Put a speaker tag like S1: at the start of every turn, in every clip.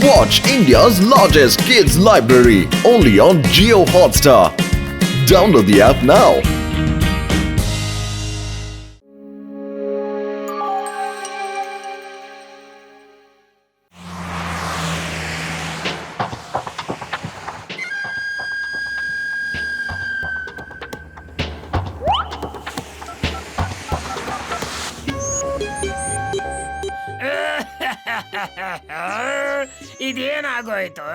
S1: Watch India's largest kids library only on Jio Hotstar. Download the app now.
S2: ಇದೇನಾಗೋಯ್ತು?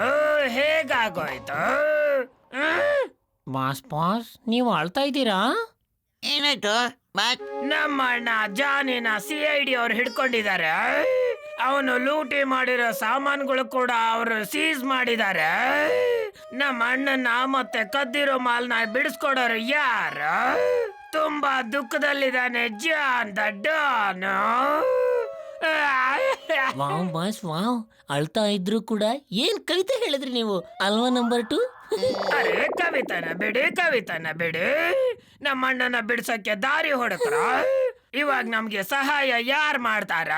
S2: ಹೇಗಾಗೋಯ್ತು?
S3: Boss ನೀವು ಅಳ್ತಾ ಇದ್ದೀರಾ?
S4: ಏನಾಯ್ತು?
S2: ನಮ್ಮ ಅಣ್ಣ ಜಾನಿನ CID ಅವ್ರು ಹಿಡ್ಕೊಂಡಿದ್ದಾರೆ. ಅವನು ಲೂಟಿ ಮಾಡಿರೋ ಸಾಮಾನುಗಳು ಕೂಡ ಅವರು ಸೀಸ್ ಮಾಡಿದ್ದಾರೆ. ನಮ್ಮ ಅಣ್ಣನ ಮತ್ತೆ ಕದ್ದಿರೋ ಮಾಲ್ನ ಬಿಡಿಸ್ಕೊಡೋರು ಯಾರು? ತುಂಬಾ ದುಃಖದಲ್ಲಿದ್ದಾನೆ John the Don.
S3: Wow boss wow, ಅಳ್ತಾ ಇದ್ರು ಕೂಡ ಏನ್ ಕವಿತೆ ಹೇಳಿದ್ರಿ ನೀವು ಅಲ್ವಾ ನಂಬರ್ 2?
S2: ಅರೆ ಕವಿತನ ಬಿಡಿ. ನಮ್ಮ ಅಣ್ಣನ ಬಿಡ್ಸಕ್ಕೆ ದಾರಿ ಹೊಡಕ್ರ. ಇವಾಗ ನಮ್ಗೆ ಸಹಾಯ ಯಾರು ಮಾಡ್ತಾರ?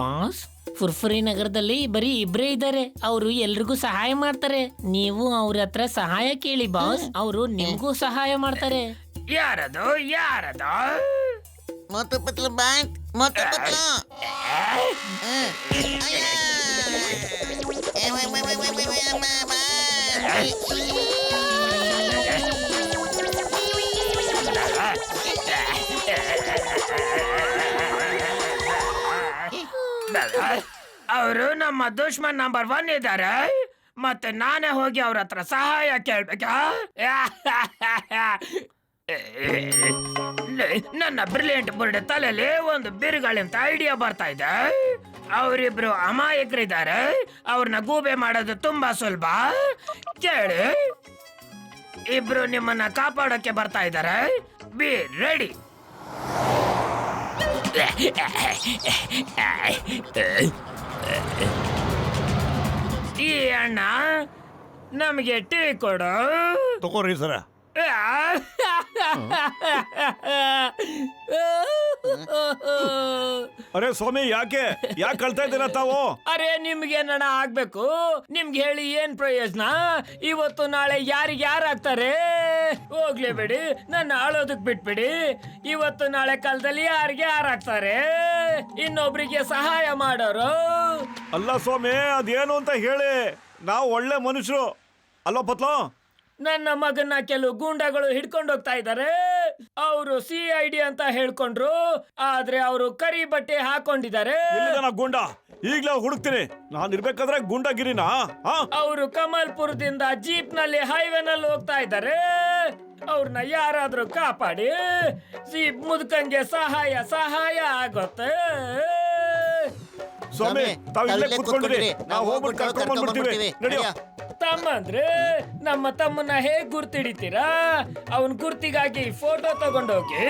S3: ಬಾಸ್, ಫುರ್ಫುರಿ ನಗರದಲ್ಲಿ ಬರೀ ಇಬ್ರೇ ಇದ್ದಾರೆ. ಅವರು ಎಲ್ರಿಗೂ ಸಹಾಯ ಮಾಡ್ತಾರೆ. ನೀವು ಅವ್ರ ಹತ್ರ ಸಹಾಯ ಕೇಳಿ ಬಾಸ್, ಅವರು ನಿಮ್ಗೂ ಸಹಾಯ ಮಾಡ್ತಾರೆ.
S2: ಯಾರದು?
S4: मोटू पतलू बात, मोटू पतलू।
S2: ಅವರು ನಮ್ಮ ದುಶ್ಮನ್ ನಂಬರ್ 1 ಇದ್ದಾರೆ. ಮತ್ತೆ ನಾನೇ ಹೋಗಿ ಅವ್ರ ಹತ್ರ ಸಹಾಯ ಕೇಳ್ಬೇಕಾ? ನನ್ನ ಬ್ರಿಲಿಯಂಟ್ ಬರ್ಡ್ ತಲೆಯಲ್ಲಿ ಒಂದು ಬಿರುಗಾಳಿಂತ ಐಡಿಯಾ ಬರ್ತಾ ಇದೆ. ಅವರಿಬ್ರು ಅಮಾಯಕರಿದ್ದಾರೆ. ಅವ್ರನ್ನ ಗೂಬೆ ಮಾಡೋದು ತುಂಬಾ ಸುಲಭ. ಕೇಳಿ, ಇಬ್ರು ನಿಮ್ಮನ್ನ ಕಾಪಾಡೋಕೆ ಬರ್ತಾ ಇದ್ದಾರೆ. Be ready. ಈ ಅಣ್ಣ ನಮಗೆ ಟೀ ಕೊಡು.
S5: ತಗೋರಿ ಸರ. ಅರೆ ಸ್ವಾಮಿ, ಯಾಕೆ ಕಳ್ತಾ ಇದ್ದೀರಾ ತಾವು?
S2: ಅರೆ ನಿಮ್ಗೆ ನಡ ಆಗ್ಬೇಕು. ನಿಮ್ಗೆ ಹೇಳಿ ಏನ್ ಪ್ರಯೋಜನ? ಇವತ್ತು ನಾಳೆ ಯಾರಿಗೆ ಯಾರಾಗ್ತಾರೆ? ಹೋಗ್ಲಿ ಬಿಡಿ, ನನ್ನ ಆಳೋದಕ್ ಬಿಟ್ಬಿಡಿ. ಇವತ್ತು ನಾಳೆ ಕಾಲದಲ್ಲಿ ಯಾರಿಗೆ ಯಾರಾಗ್ತಾರೆ? ಇನ್ನೊಬ್ರಿಗೆ ಸಹಾಯ ಮಾಡೋರು.
S5: ಅಲ್ಲ ಸ್ವಾಮಿ, ಅದೇನು ಅಂತ ಹೇಳಿ. ನಾವು ಒಳ್ಳೆ ಮನುಷ್ಯರು ಅಲ್ವಾ ಪತ್ಲೋ?
S2: ನನ್ನ ಮಗನ್ನ ಕೆಲವು ಗೂಂಡಾಗಳು ಹಿಡ್ಕೊಂಡು ಹೋಗ್ತಾ ಇದ್ದಾರೆ. ಅವರು CID ಅಂತ ಹೇಳ್ಕೊಂಡ್ರು, ಆದ್ರೆ ಅವರು ಕರಿ ಬಟ್ಟೆ ಹಾಕೊಂಡಿದ್ದಾರೆ.
S5: ಗೂಂಡ ಈಗ್ಲೇ ಹುಡುಕ್ತೀನಿ. ನಾನು ಇರ್ಬೇಕಾದ್ರೆ ಗೂಂಡಾಗಿರಿನಾ?
S2: ಅವರು ಕಮಲ್ಪುರದಿಂದ ಜೀಪ್ ನಲ್ಲಿ ಹೈವೇನಲ್ಲಿ ಹೋಗ್ತಾ ಇದ್ದಾರೆ. ಅವ್ರನ್ನ ಯಾರಾದ್ರೂ ಕಾಪಾಡಿ. ಜೀಪ್ ಮುದುಕಂಗೆ ಸಹಾಯ ಆಗುತ್ತೆ.
S5: ಸ್ವಾಮಿ, ತಾವು ಇಲ್ಲೇ ಕೂತ್ಕೊಂಡಿರಿ. ನಾವು ಹೋಗ್ಬಿಟ್ಟು ಕರ್ಕೊಂಡು ಬಂದ್ಬಿಡ್ತೀವಿ. ನಡೆಯೋ.
S2: ತಮ್ಮಂದ್ರೆ ನಮ್ಮ ತಮ್ಮನ್ನ ಹೇಗ್ ಗುರ್ತಿಡಿತೀರಾ? ಅವನ್ ಗುರ್ತಿಗಾಗಿ ಫೋಟೋ ತಗೊಂಡೋಗಿ.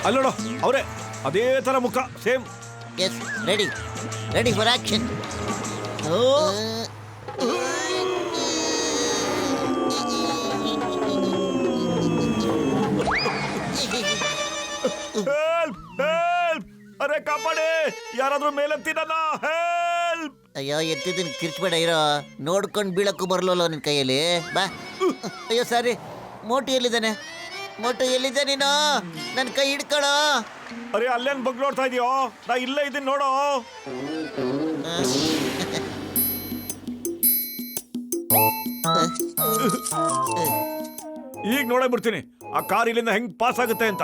S5: ಅಲ್ಲೋಡು, ಅವರೇ, ಅದೇ ತರ ಮುಖ, same.
S4: Yes, ready for action.
S5: Help, ಅರೆ ಕಾಪಾಡಿ, ಯಾರಾದ್ರೂ ಮೇಲೆತ್ತಿ ನನ್ನ. ಹೆಲ್ಪ್.
S4: ಅಯ್ಯೋ, ಎತ್ತಿದ್ದೀನಿ, ಕಿರ್ಚ್ಬೇಡ ಇರೋ. ನೋಡ್ಕೊಂಡು ಬೀಳಕ್ಕೂ ಬರ್ಲಲ್ಲ ನಿನ್ ಕೈಯಲ್ಲಿ. ಬಾ. ಅಯ್ಯೋ ಸಾರಿ, ಮೋಟು ಎಲ್ಲಿದ್ದಾನೆ ನೀನು? ನನ್ನ ಕೈ ಹಿಡ್ಕೊಳೋ.
S5: ಅರೆ ಅಲ್ಲೇನ್ ಬಗ್ ನೋಡ್ತಾ ಇದೀಯೋ? ನಾ ಇಲ್ಲೇ ಇದ್ದೀನಿ ನೋಡೋ. ಈಗ ನೋಡೇ ಬಿಡ್ತೀನಿ ಆ ಕಾರ್ ಇಲ್ಲಿಂದ ಹೆಂಗ್ ಪಾಸ್ ಆಗುತ್ತೆ ಅಂತ.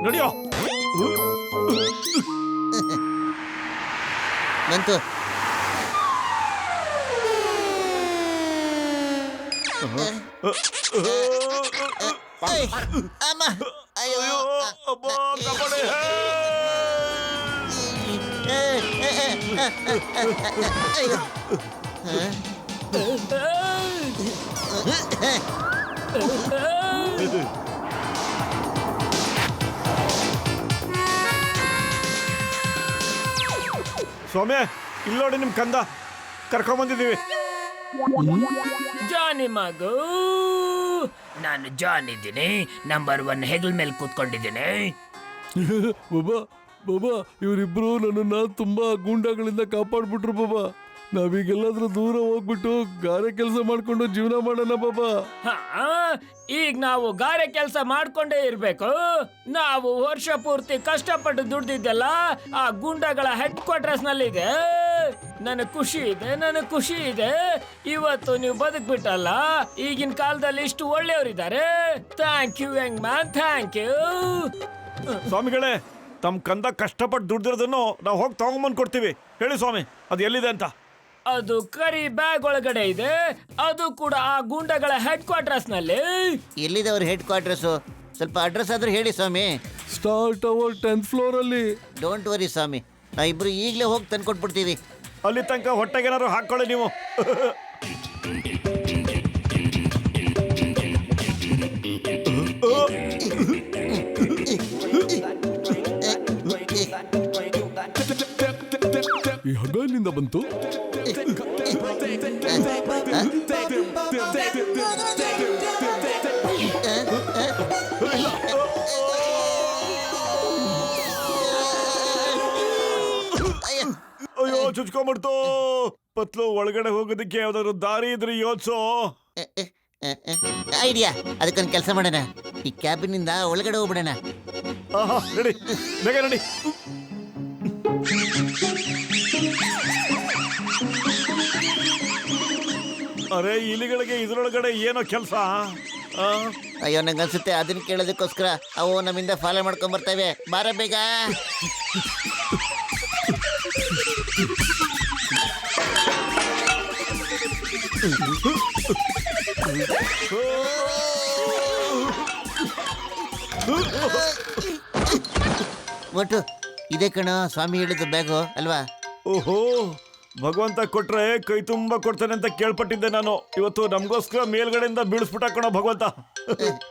S5: ನಡೆಯೋ.
S4: ಬಂತು. ಅಮ್ಮ, ಅಯ್ಯೋ
S5: ಅಬ್ಬ, ಕಾಪಾಡಿ.
S4: ಅಯ್ಯೋ.
S5: ಸ್ವಾಮಿ, ಇಲ್ಲೋಡಿ ನಿಮ್ ಕಂದ ಕರ್ಕೊಂಡ್ ಬಂದಿದೀವಿ.
S2: ಜಾನಿ ಮಗು, ನಾನು ಜಾನ್ ಇದ್ದೀನಿ, ನಂಬರ್ 1 ಹೆಗಲ್ ಮೇಲೆ ಕೂತ್ಕೊಂಡಿದ್ದೀನಿ.
S6: ಬಾಬಾ ಬಾಬಾ ಇವರಿಬ್ರು ನನ್ನನ್ನ ತುಂಬಾ ಗೂಂಡಾಗಳಿಂದ ಕಾಪಾಡ್ಬಿಟ್ರು ಬಾಬಾ. ನಾವೀಗೆಲ್ಲಾದ್ರೂ ದೂರ ಹೋಗ್ಬಿಟ್ಟು ಗಾರೆ ಕೆಲಸ ಮಾಡ್ಕೊಂಡು ಜೀವನ ಮಾಡೋಣ ಬಾಬಾ.
S3: ಹಾ, ಈಗ ನಾವು ಗಾರೆ ಕೆಲಸ ಮಾಡ್ಕೊಂಡೇ ಇರ್ಬೇಕು. ನಾವು ವರ್ಷ ಪೂರ್ತಿ ಕಷ್ಟಪಟ್ಟು ದುಡ್ದಿದ್ದೆಲ್ಲ ಆ ಗುಂಡಗಳ ಹೆಡ್ ಕ್ವಾರ್ಟರ್ಸ್ ನಲ್ಲಿದೆ. ನನಗೆ ಖುಷಿ ಇದೆ. ಇವತ್ತು ನೀವು ಬದುಕ್ಬಿಟ್ಟಲ್ಲ. ಈಗಿನ ಕಾಲದಲ್ಲಿ ಇಷ್ಟು ಒಳ್ಳೆಯವರಿದ್ದಾರೆ. Thank you young man, thank you.
S5: ಸ್ವಾಮಿಗಳೇ, ತಮ್ಮ ಕಂದ ಕಷ್ಟಪಟ್ಟು ದುಡ್ದಿರೋದನ್ನು ನಾವು ಹೋಗಿ ತಗೊಂಬಂದು ಕೊಡ್ತೀವಿ. ಹೇಳಿ ಸ್ವಾಮಿ, ಅದು ಎಲ್ಲಿದೆ ಅಂತ.
S3: ಅದು ಕರಿ ಬ್ಯಾಗ್ ಒಳಗಡೆ ಇದೆ. ಅದು ಕೂಡ ಆ ಗುಂಡಗಳ ಹೆಡ್ ಕ್ವಾರ್ಟರ್ಸ್ ನಲ್ಲಿ.
S4: ಎಲ್ಲಿದೆ ಅವ್ರ ಹೆಡ್ ಕ್ವಾರ್ಟರ್ಸ್? ಸ್ವಲ್ಪ ಅಡ್ರೆಸ್ ಆದ್ರೂ ಹೇಳಿ ಸ್ವಾಮಿ.
S6: ಸ್ಟಾರ್ ಟವರ್ 10th ಫ್ಲೋರ್ ಅಲ್ಲಿ.
S4: ಡೋಂಟ್ ವರಿ ಸ್ವಾಮಿ, ನಾ ಇಬ್ರು ಈಗಲೇ ಹೋಗಿ ತಂದ್ಕೊಟ್ಬಿಡ್ತೀವಿ.
S5: ಅಲ್ಲಿ ತನಕ ಹೊಟ್ಟೆಗೇನಾದ್ರು ಹಾಕೊಳ್ಳಿ ನೀವು.
S6: ಈ ಹಗ್ಗ ಎಲ್ಲಿಂದ ಬಂತು?
S5: ಅಯ್ಯೋ, ಚುಚ್ಕೊಂಡ್ಬಿಡ್ತು. ಪತ್ಲು, ಒಳಗಡೆ ಹೋಗೋದಕ್ಕೆ ಯಾವ್ದಾದ್ರು ದಾರಿ ಇದ್ರೆ ಯೋಚ್ಸೋ.
S4: ಐಡಿಯಾ, ಅದಕ್ಕೊಂದು ಕೆಲಸ ಮಾಡೋಣ. ಈ ಕ್ಯಾಬಿನಿಂದ ಒಳಗಡೆ ಹೋಗ್ಬಿಡೋಣ.
S5: ಆಹಾ, ನಡಿ, ಬೇಗ ನಡಿ. ಅರೆ, ಇಲಿಗಳಿಗೆ ಇದ್ರೊಳಗಡೆ ಏನೋ ಕೆಲಸ.
S4: ಅಯ್ಯೋ, ನಂಗೆ ಅನ್ಸುತ್ತೆ ಅದನ್ನ ಕೇಳೋದಕ್ಕೋಸ್ಕರ ಅವು ನಮ್ಮಿಂದ ಫಾಲೋ ಮಾಡ್ಕೊಂಡ್ ಬರ್ತವೆ. ಬಾರ ಬೇಗ. ಒಟ್ಟು ಇದೇ ಕಣ ಸ್ವಾಮಿ ಹೇಳಿದ್ದು ಬ್ಯಾಗು ಅಲ್ವಾ?
S5: ಓಹೋ, ಭಗವಂತ ಕೊಟ್ರೆ ಕೈ ತುಂಬಾ ಕೊಡ್ತಾನೆ ಅಂತ ಕೇಳ್ಪಟ್ಟಿದ್ದೆ ನಾನು. ಇವತ್ತು ನಮಗೋಸ್ಕರ ಮೇಲ್ಗಡೆಯಿಂದ ಬೀಳಿಸ್ಬಿಟ್ಟ ಕಣ ಭಗವಂತ.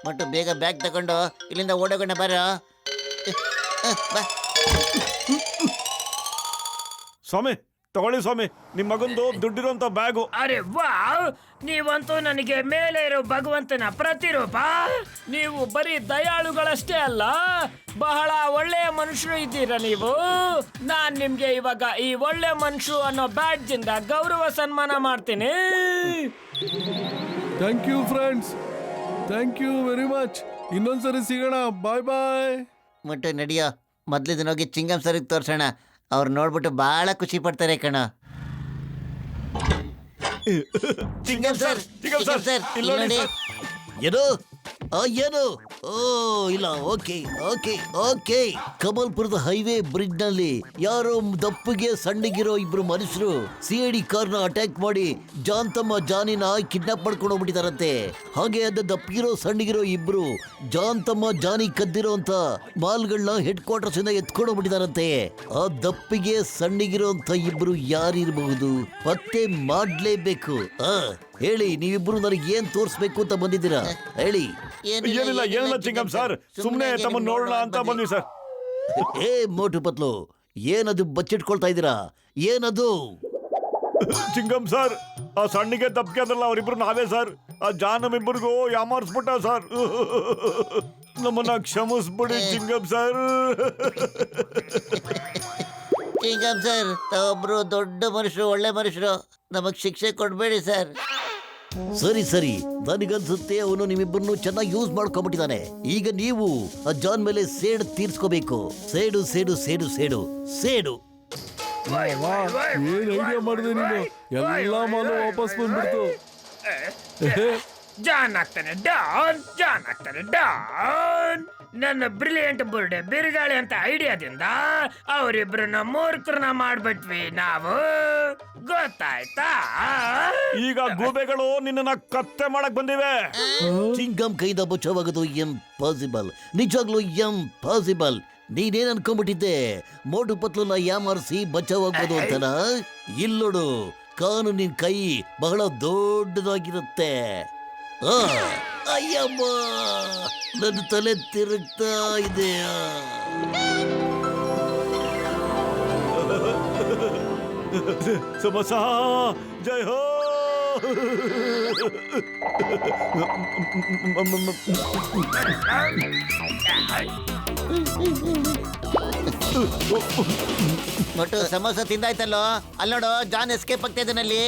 S4: ಒಟ್ಟು ಬೇಗ ಬ್ಯಾಗ್ ತಗೊಂಡು ಇಲ್ಲಿಂದ ಓಡೋಗೋಣ. ಬಾರ ಬಾ.
S5: ಸ್ವಾಮಿ, ತಗೊಳ್ಳಿ ಸ್ವಾಮಿ, ನಿಮ್ ಮಗಂದು ದುಡ್ಡಿರೋಂತ ಬ್ಯಾಗು.
S2: ಅರೆ ವಾ, ನೀವಂತೂ ನನಗೆ ಮೇಲೆ ಇರೋ ಭಗವಂತನ ಪ್ರತಿರೂಪ.
S3: ನೀವು ಬರೀ ದಯಾಳುಗಳಷ್ಟೇ ಅಲ್ಲ, ಬಹಳ ಒಳ್ಳೆಯ ಮನುಷ್ಯರು ಇದ್ದೀರಾ ನೀವು. ನಾನ್ ನಿಮ್ಗೆ ಇವಾಗ ಈ ಒಳ್ಳೆ ಮನುಷ್ಯರು ಅನ್ನೋ ಬ್ಯಾಡ್ಜ್ ಇಂದ ಗೌರವ ಸನ್ಮಾನ ಮಾಡ್ತೀನಿ.
S6: Thank you friends, thank you very much. ಇನ್ನೊಂದ್ಸರಿ ಸಿಗೋಣ. ಬಾಯ್ ಬಾಯ್.
S4: ಒಟ್ಟು ನಡಿಯೋ, ಮೊದ್ಲಿದನ್ನ ಹೋಗಿ ಚಿಂಗಮ್ ಸರ್ಗೆ ತೋರ್ಸೋಣ. ಅವ್ರು ನೋಡ್ಬಿಟ್ಟು ಬಹಳ ಖುಷಿ ಪಡ್ತಾರೆ ಕಣ. ಚಿಂಗಮ್ ಸರ್,
S5: ಚಿಂಗಮ್ ಸರ್, ಇಲ್ಲಿ ನೋಡಿ
S4: ನೋಡಿ.
S5: ಸರ್.
S7: ಏನು ಏನು? ಓ ಇಲ್ಲ, ಓಕೆ ಓಕೆ ಓಕೆ. ಕಮಲ್ಪುರದ ಹೈವೇ ಬ್ರಿಡ್ಜ್ ನಲ್ಲಿ ಯಾರೋ ದಪ್ಪಗೆ ಸಣ್ಣಗಿರೋ ಇಬ್ರು ಮನುಷ್ಯರು CID ಕಾರ್ನ ಅಟ್ಯಾಕ್ ಮಾಡಿ ಜಾನ್ ಜಾನಿನ ಕಿಡ್ನಾಪ್ ಮಾಡ್ಕೊಂಡು ಹೋಗ್ಬಿಟ್ಟಿದಾರಂತೆ. ಹಾಗೆ ಅದ ದಪ್ಪಗಿರೋ ಸಣ್ಣಗಿರೋ ಇಬ್ರು ಜಾನಿ ಕದ್ದಿರೋ ಅಂತ ಮಾಲ್ಗಳನ್ನ ಹೆಡ್ ಕ್ವಾರ್ಟರ್ಸ್ ಇಂದ ಎತ್ಕೊಂಡು ಹೋಗ್ಬಿಟ್ಟಿದಾರಂತೆ. ಆ ದಪ್ಪಿಗೆ ಸಣ್ಣಗಿರೋ ಅಂತ ಇಬ್ರು ಯಾರಿರಬಹುದು? ಪತ್ತೆ ಮಾಡ್ಲೇಬೇಕು. ಹೇಳಿ, ನೀವಿಬ್ರು ನನಗೆ ಏನ್ ತೋರಿಸ್ಬೇಕು ಅಂತ ಬಂದಿದ್ದೀರಾ? ಹೇಳಿ.
S5: ಏನಿಲ್ಲ ಚಿಂಗಮ್ ಸರ್, ಸುಮ್ನೆ ತಮ್ಮನ್ನ ನೋಡೋಣ ಅಂತ ಬಂದ್ವಿ ಸರ್.
S7: ಏ ಮೋಟು ಪತ್ಲು, ಏನದು ಬಚ್ಚಿಟ್ಕೊಳ್ತಾ ಇದ್ದೀರಾ? ಏನದು?
S5: ಚಿಂಗಮ್ ಸರ್, ಆ ಸಣ್ಣಿಗೆ ತಪ್ಪಿಗೆ ಅದಲ್ಲ ಅವರಿಬ್ರು ನಾವೇ ಸರ್. ಆ ಜಾನ್ ನಮ್ಮಿಬ್ಬರಿಗೂ ಯಾಮಾರಿಸ್ಬಿಟ್ಟ ಸರ್. ನಮ್ಮನ್ನ ಕ್ಷಮಿಸ್ಬಿಡಿ ಚಿಂಗಮ್ ಸರ್.
S4: ಚಿಂಗಮ್ ಸರ್, ತಾವೊಬ್ರು ದೊಡ್ಡ ಮನುಷ್ಯರು, ಒಳ್ಳೆ ಮನುಷ್ಯರು. ನಮಗ್ ಶಿಕ್ಷೆ ಕೊಡ್ಬೇಡಿ ಸರ್.
S7: ಸರಿ ಸರಿ, ನನಗನ್ಸುತ್ತೆ ಅವನು ನಿಮ್ಮಿಬ್ಬರನ್ನು ಚೆನ್ನಾಗಿ ಯೂಸ್ ಮಾಡ್ಕೊಂಡ್ಬಿಟ್ಟಿದ್ದಾನೆ. ಈಗ ನೀವು ಆ ಜಾನ್ ಮೇಲೆ ಸೇಡು ತೀರ್ಸ್ಕೋಬೇಕು. ಸೇಡು ಸೇಡು ಸೇಡು ಸೇಡು ಸೇಡು.
S6: ಏನ್ ಐಡಿಯಾ ಮಾಡಿದೆ ನೀನು? ಎಲ್ಲಾ ಮಾಲು ವಾಪಸ್ ಬಂದ್ಬಿಡ್ತು.
S2: ಜಾನ್ ಆಗ್ತಾನೆ ಡಾನ್. ನನ್ನ ಬ್ರಿಲಿಯಂಟ್ ಬುರ್ಡೆ ಬಿರುಗಾಳಿ ಅಂತ ಐಡಿಯಾದಿಂದ ಅವರಿಬ್ರನ್ನ ಮೂರ್ಖರನ್ನ ಮಾಡ್ಬಿಟ್ವಿ ನಾವು. ಗೊತ್ತಾಯ್ತಾ?
S5: ಈಗ ಗೂಬೆಗಳು ನಿನ್ನ ಕತ್ತೆ ಮಾಡಕ್ ಬಂದಿವೆ.
S7: ಚಿಂಗಮ್ ಕೈಯಿಂದ ಬಚಾವಾಗೋದು ಇಂಪಾಸಿಬಲ್, ನಿಜವಾಗ್ಲೂ ಇಂಪಾಸಿಬಲ್. ನೀನೇನ್ ಅನ್ಕೊಂಡ್ಬಿಟ್ಟಿದ್ದೆ ಮೋಟು ಪತ್ಲುನ ಯಾಮಾರಿಸಿ ಬಚಾವಾಗ್ಬೋದು ಅಂತನ? ಇಲ್ಲೋಡು, ಕಾನೂನಿನ ಕೈ ಬಹಳ ದೊಡ್ಡದಾಗಿರುತ್ತೆ. ಅಯ್ಯಮ್ಮ, ನನ್ನ ತಲೆ ತಿರುಗ್ತಾ ಇದೆ.
S5: ಸಮಸ ಜೈ ಹೋ.
S4: ಮೊಟ್ಟು ಸಮೋಸ ತಿಂದಾಯ್ತಲ್ಲೋ ಅಲ್ಲಿ ನೋಡು ಜಾನ್ ಎಸ್ಕೇಪ್ ಆಗ್ತಾ ಇದ್ದಾನಲ್ಲಿ.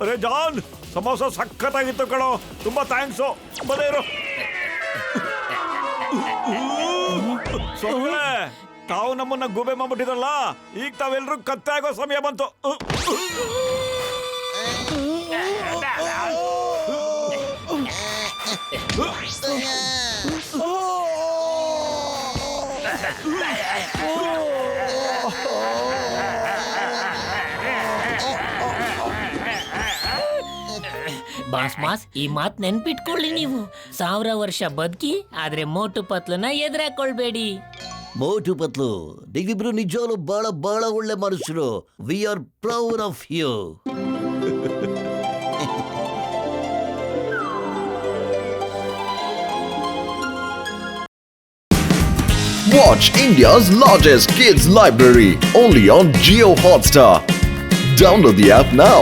S5: ಅರೆ ಜಾನ್, ಸಮೋಸ ಸಖತ್ತಾಗಿತ್ತು ಕಣೋ, ತುಂಬಾ ಥ್ಯಾಂಕ್ಸು. ಬದೇ ಇರು. ಸೊಳ್ಳೆ, ತಾವು ನಮ್ಮನ್ನ ಗೂಬೆ ಮಾಡ್ಬಿಟ್ಟಿರಲ್ಲ, ಈಗ ತಾವೆಲ್ರೂ ಕತ್ತೆ ಆಗೋ ಸಮಯ ಬಂತು.
S3: ಬಾಸ್ ಈ ಮಾತ್ ನೆನ್ಪಿಟ್ಕೊಳ್ಳಿ ನೀವು. 1000 ವರ್ಷ ಬದುಕಿ ಆದ್ರೆ ಮೋಟು ಪತ್ಲನ ಎದುರಾಕೊಳ್ಬೇಡಿ.
S7: ಮೋಟು ಪತ್ಲು, ನೀವಿಬ್ರು ನಿಜವಾಗ್ಲೂ ಬಹಳ ಬಹಳ ಒಳ್ಳೆ ಮನುಷ್ಯರು. We are proud of you.
S1: Watch India's largest kids library only on Geo Hotstar. Download the app now.